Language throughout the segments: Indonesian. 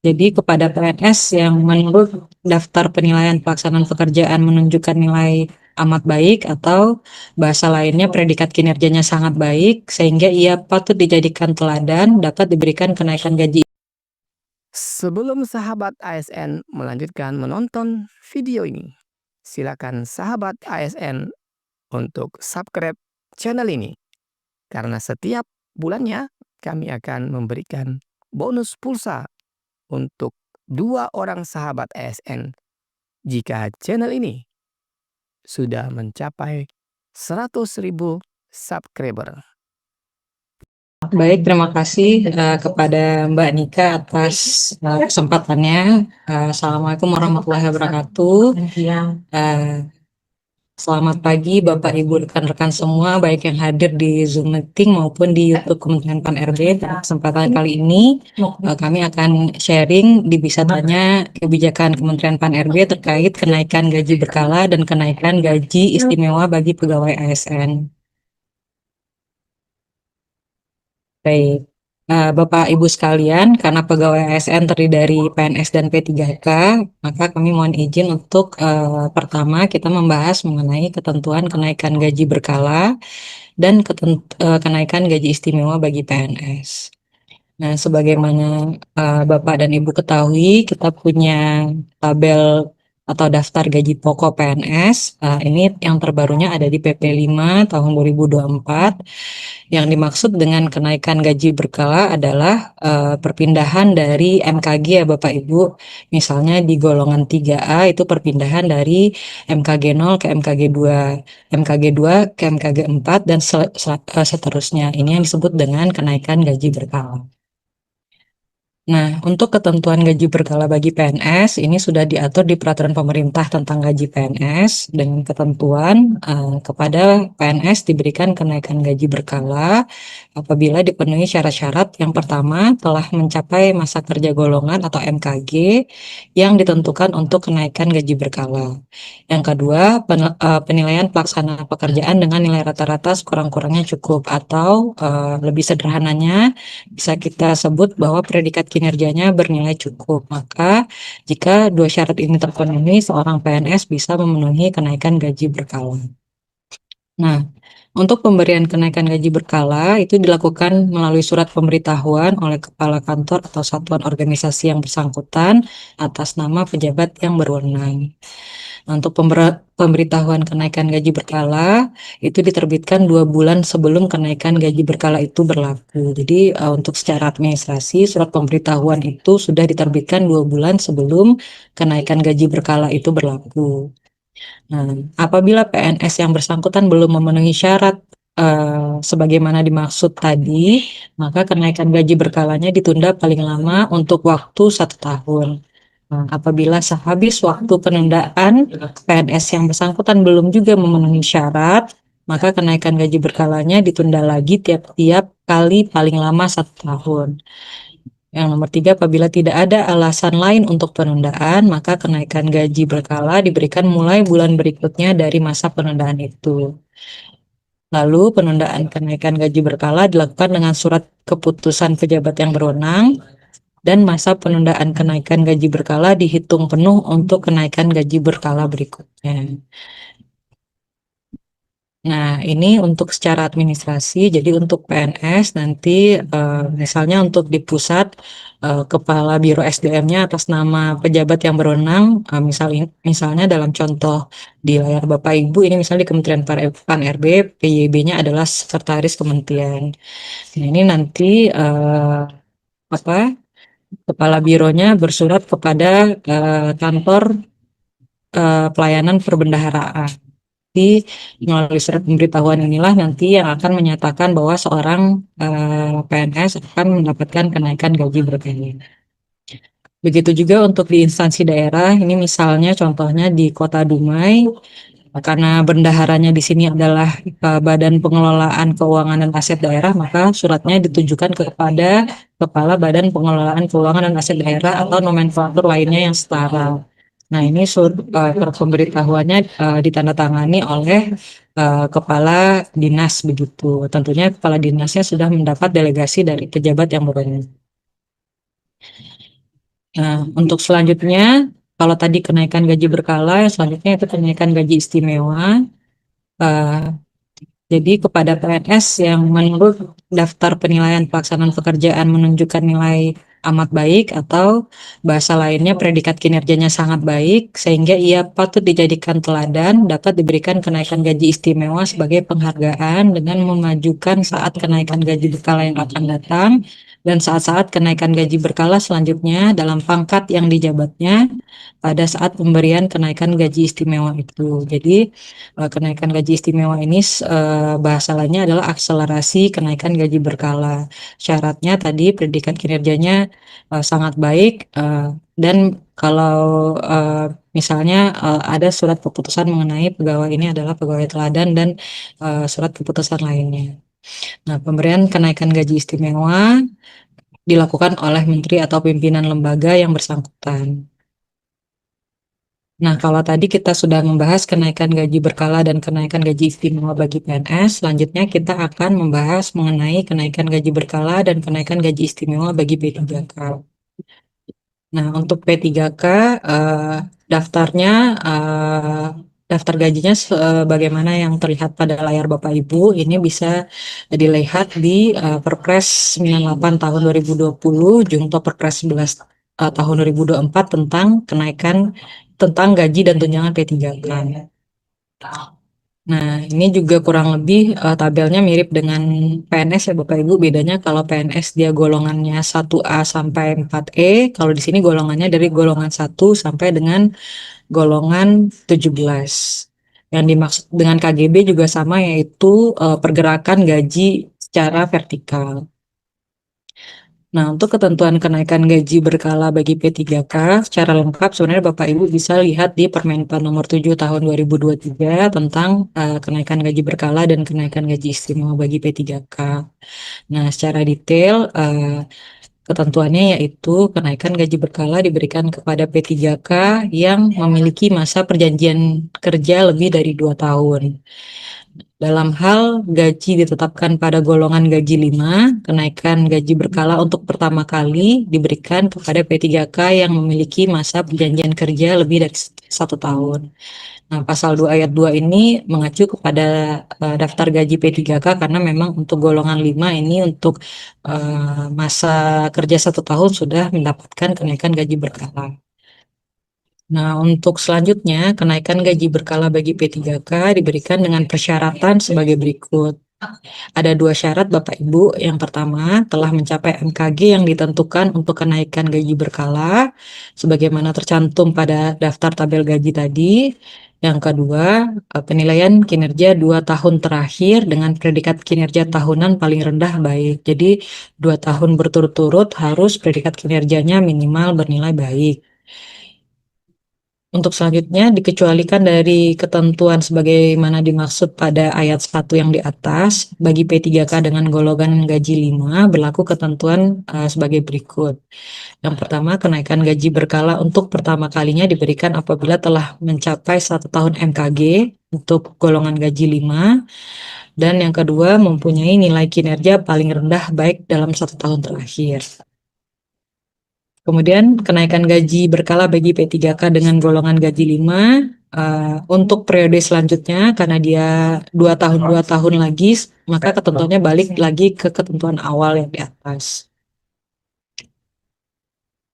Jadi kepada PNS yang menurut daftar penilaian pelaksanaan pekerjaan menunjukkan nilai amat baik atau bahasa lainnya predikat kinerjanya sangat baik sehingga ia patut dijadikan teladan dapat diberikan kenaikan gaji. Sebelum sahabat ASN melanjutkan menonton video ini, silakan sahabat ASN untuk subscribe channel ini. Karena setiap bulannya kami akan memberikan bonus pulsa untuk 2 orang sahabat ASN jika channel ini sudah mencapai 100.000 subscriber. Baik, terima kasih kepada Mbak Nika atas kesempatannya. Assalamualaikum warahmatullahi wabarakatuh. Selamat pagi Bapak Ibu rekan-rekan semua, baik yang hadir di Zoom meeting maupun di YouTube Kementerian Pan-RB. Pada kesempatan kali ini kami akan sharing di Bisa Tanya kebijakan Kementerian Pan-RB terkait kenaikan gaji berkala dan kenaikan gaji istimewa bagi pegawai ASN. Baik, Bapak Ibu sekalian, karena pegawai ASN terdiri dari PNS dan P3K, maka kami mohon izin untuk pertama kita membahas mengenai ketentuan kenaikan gaji berkala dan kenaikan gaji istimewa bagi PNS. Nah, sebagaimana Bapak dan Ibu ketahui, kita punya tabel atau daftar gaji pokok PNS. Ini yang terbarunya ada di PP 5 tahun 2024. Yang dimaksud dengan kenaikan gaji berkala adalah perpindahan dari MKG ya Bapak Ibu. Misalnya di golongan 3A itu perpindahan dari MKG 0 ke MKG 2, MKG 2 ke MKG 4 dan seterusnya. Ini yang disebut dengan kenaikan gaji berkala. Nah, untuk ketentuan gaji berkala bagi PNS, ini sudah diatur di Peraturan Pemerintah tentang Gaji PNS dengan ketentuan kepada PNS diberikan kenaikan gaji berkala apabila dipenuhi syarat-syarat. Yang pertama, telah mencapai masa kerja golongan atau MKG yang ditentukan untuk kenaikan gaji berkala. Yang kedua, penilaian pelaksana pekerjaan dengan nilai rata-rata sekurang-kurangnya cukup atau lebih sederhananya bisa kita sebut bahwa predikat kinerjanya bernilai cukup. Maka jika dua syarat ini terpenuhi, seorang PNS bisa memenuhi kenaikan gaji berkala. Nah, untuk pemberian kenaikan gaji berkala itu dilakukan melalui surat pemberitahuan oleh kepala kantor atau satuan organisasi yang bersangkutan atas nama pejabat yang berwenang. Nah, untuk pemberitahuan kenaikan gaji berkala itu diterbitkan 2 bulan sebelum kenaikan gaji berkala itu berlaku. Jadi untuk secara administrasi surat pemberitahuan itu sudah diterbitkan 2 bulan sebelum kenaikan gaji berkala itu berlaku. Nah, apabila PNS yang bersangkutan belum memenuhi syarat sebagaimana dimaksud tadi, maka kenaikan gaji berkalanya ditunda paling lama untuk waktu 1 tahun. Nah, apabila sehabis waktu penundaan PNS yang bersangkutan belum juga memenuhi syarat, maka kenaikan gaji berkalanya ditunda lagi tiap-tiap kali paling lama 1 tahun. Yang nomor 3, apabila tidak ada alasan lain untuk penundaan, maka kenaikan gaji berkala diberikan mulai bulan berikutnya dari masa penundaan itu. Lalu penundaan kenaikan gaji berkala dilakukan dengan surat keputusan pejabat yang berwenang dan masa penundaan kenaikan gaji berkala dihitung penuh untuk kenaikan gaji berkala berikutnya. Nah, ini untuk secara administrasi. Jadi untuk PNS nanti misalnya untuk di pusat kepala Biro SDM-nya atas nama pejabat yang berwenang, misalnya dalam contoh di layar Bapak Ibu ini misalnya di Kementerian Pan-RB, PYB-nya adalah Sekretaris Kementerian. Nah, ini nanti apa kepala bironya bersurat kepada kantor pelayanan perbendaharaan. Di melalui surat pemberitahuan inilah nanti yang akan menyatakan bahwa seorang PNS akan mendapatkan kenaikan gaji berkala. Begitu juga untuk di instansi daerah, ini misalnya contohnya di Kota Dumai, karena bendaharanya di sini adalah Badan Pengelolaan Keuangan dan Aset Daerah, maka suratnya ditujukan kepada Kepala Badan Pengelolaan Keuangan dan Aset Daerah atau nomenklatur lainnya yang setara. Nah, ini surat pemberitahuannya ditandatangani oleh kepala dinas begitu. Tentunya kepala dinasnya sudah mendapat delegasi dari pejabat yang berwenang. Nah, untuk selanjutnya, kalau tadi kenaikan gaji berkala, yang selanjutnya itu kenaikan gaji istimewa. Eh, jadi kepada PNS yang menurut daftar penilaian pelaksanaan pekerjaan menunjukkan nilai amat baik atau bahasa lainnya predikat kinerjanya sangat baik sehingga ia patut dijadikan teladan dapat diberikan kenaikan gaji istimewa sebagai penghargaan dengan memajukan saat kenaikan gaji berkala yang akan datang dan saat-saat kenaikan gaji berkala selanjutnya dalam pangkat yang dijabatnya pada saat pemberian kenaikan gaji istimewa itu. Jadi kenaikan gaji istimewa ini bahasa lainnya adalah akselerasi kenaikan gaji berkala. Syaratnya tadi predikat kinerjanya sangat baik dan kalau misalnya ada surat keputusan mengenai pegawai ini adalah pegawai teladan dan surat keputusan lainnya. Nah, pemberian kenaikan gaji istimewa dilakukan oleh menteri atau pimpinan lembaga yang bersangkutan. Nah, kalau tadi kita sudah membahas kenaikan gaji berkala dan kenaikan gaji istimewa bagi PNS, selanjutnya kita akan membahas mengenai kenaikan gaji berkala dan kenaikan gaji istimewa bagi P3K. Nah, untuk P3K, daftarnya, eh, daftar gajinya bagaimana yang terlihat pada layar Bapak Ibu, ini bisa dilihat di Perpres 98 tahun 2020, Jungto Perpres 11 tahun 2024 tentang gaji dan tunjangan P3K. Nah, ini juga kurang lebih tabelnya mirip dengan PNS ya Bapak Ibu. Bedanya kalau PNS dia golongannya 1A sampai 4E, kalau di sini golongannya dari golongan 1 sampai dengan golongan 17. Yang dimaksud dengan KGB juga sama yaitu pergerakan gaji secara vertikal. Nah, untuk ketentuan kenaikan gaji berkala bagi P3K secara lengkap sebenarnya Bapak Ibu bisa lihat di Permenpan nomor 7 tahun 2023 tentang kenaikan gaji berkala dan kenaikan gaji istimewa bagi P3K. Nah, secara detail ketentuannya yaitu kenaikan gaji berkala diberikan kepada P3K yang memiliki masa perjanjian kerja lebih dari 2 tahun. Dalam hal gaji ditetapkan pada golongan gaji 5, kenaikan gaji berkala untuk pertama kali diberikan kepada P3K yang memiliki masa perjanjian kerja lebih dari 1 tahun. Nah, pasal 2 ayat 2 ini mengacu kepada daftar gaji P3K karena memang untuk golongan 5 ini untuk masa kerja 1 tahun sudah mendapatkan kenaikan gaji berkala. Nah, untuk selanjutnya, kenaikan gaji berkala bagi P3K diberikan dengan persyaratan sebagai berikut. Ada 2 syarat Bapak Ibu. Yang pertama, telah mencapai MKG yang ditentukan untuk kenaikan gaji berkala, sebagaimana tercantum pada daftar tabel gaji tadi. Yang kedua, penilaian kinerja 2 tahun terakhir dengan predikat kinerja tahunan paling rendah baik. Jadi, 2 tahun berturut-turut harus predikat kinerjanya minimal bernilai baik. Untuk selanjutnya, dikecualikan dari ketentuan sebagaimana dimaksud pada ayat 1 yang di atas, bagi P3K dengan golongan gaji 5 berlaku ketentuan sebagai berikut. Yang pertama, kenaikan gaji berkala untuk pertama kalinya diberikan apabila telah mencapai 1 tahun MKG untuk golongan gaji 5, dan yang kedua, mempunyai nilai kinerja paling rendah baik dalam 1 tahun terakhir. Kemudian kenaikan gaji berkala bagi P3K dengan golongan gaji 5 untuk periode selanjutnya karena dia 2 tahun lagi, maka ketentuannya balik lagi ke ketentuan awal yang di atas.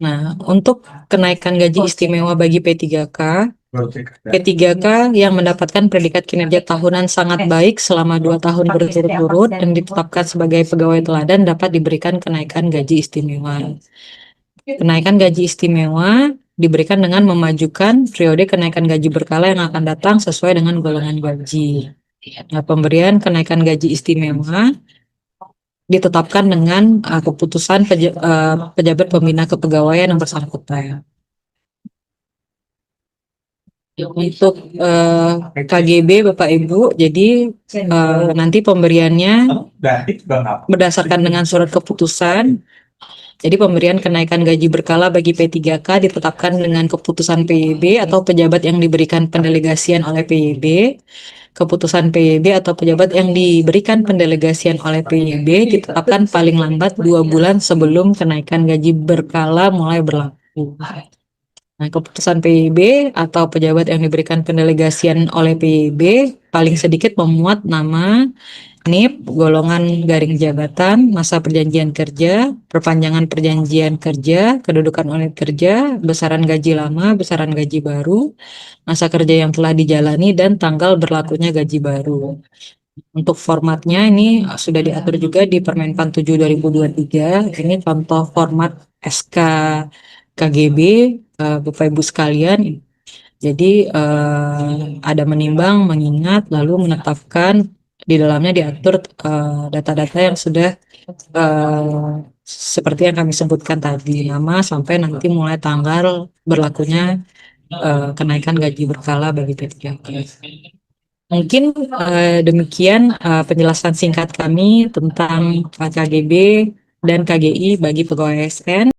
Nah, untuk kenaikan gaji istimewa bagi P3K yang mendapatkan predikat kinerja tahunan sangat baik selama 2 tahun berturut-turut dan ditetapkan sebagai pegawai teladan dapat diberikan kenaikan gaji istimewa. Kenaikan gaji istimewa diberikan dengan memajukan periode kenaikan gaji berkala yang akan datang sesuai dengan golongan gaji. Nah, pemberian kenaikan gaji istimewa ditetapkan dengan keputusan pejabat pembina kepegawaian yang bersangkutan. Untuk KGB Bapak Ibu, jadi nanti pemberiannya berdasarkan dengan surat keputusan. Jadi pemberian kenaikan gaji berkala bagi P3K ditetapkan dengan keputusan PYB atau pejabat yang diberikan pendelegasian oleh PYB. Keputusan PYB atau pejabat yang diberikan pendelegasian oleh PYB ditetapkan paling lambat 2 bulan sebelum kenaikan gaji berkala mulai berlaku. Nah, keputusan PIB atau pejabat yang diberikan pendelegasian oleh PIB paling sedikit memuat nama, NIP, golongan garing jabatan, masa perjanjian kerja, perpanjangan perjanjian kerja, kedudukan unit kerja, besaran gaji lama, besaran gaji baru, masa kerja yang telah dijalani, dan tanggal berlakunya gaji baru. Untuk formatnya ini sudah diatur juga di Permenpan 7 2023. Ini contoh format SK KGB, Bapak Ibu sekalian. Jadi ada menimbang, mengingat, lalu menetapkan, di dalamnya diatur data-data yang sudah seperti yang kami sebutkan tadi, nama sampai nanti mulai tanggal berlakunya kenaikan gaji berkala bagi P3K. Mungkin demikian penjelasan singkat kami tentang KGB dan KGI bagi pegawai ASN.